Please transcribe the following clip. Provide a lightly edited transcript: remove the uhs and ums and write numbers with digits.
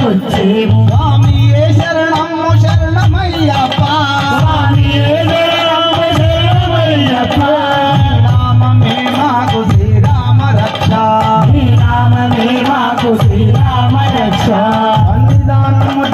వచ్చేము స్వామియే శరణము శరణమయ్యప్ప స్వామియే శరణము శరణమయ్యప్ప రామమే మాకు శ్రీరామ రక్ష శ్రీరామమే మాకు శ్రీరామ రక్ష సన్నిధానము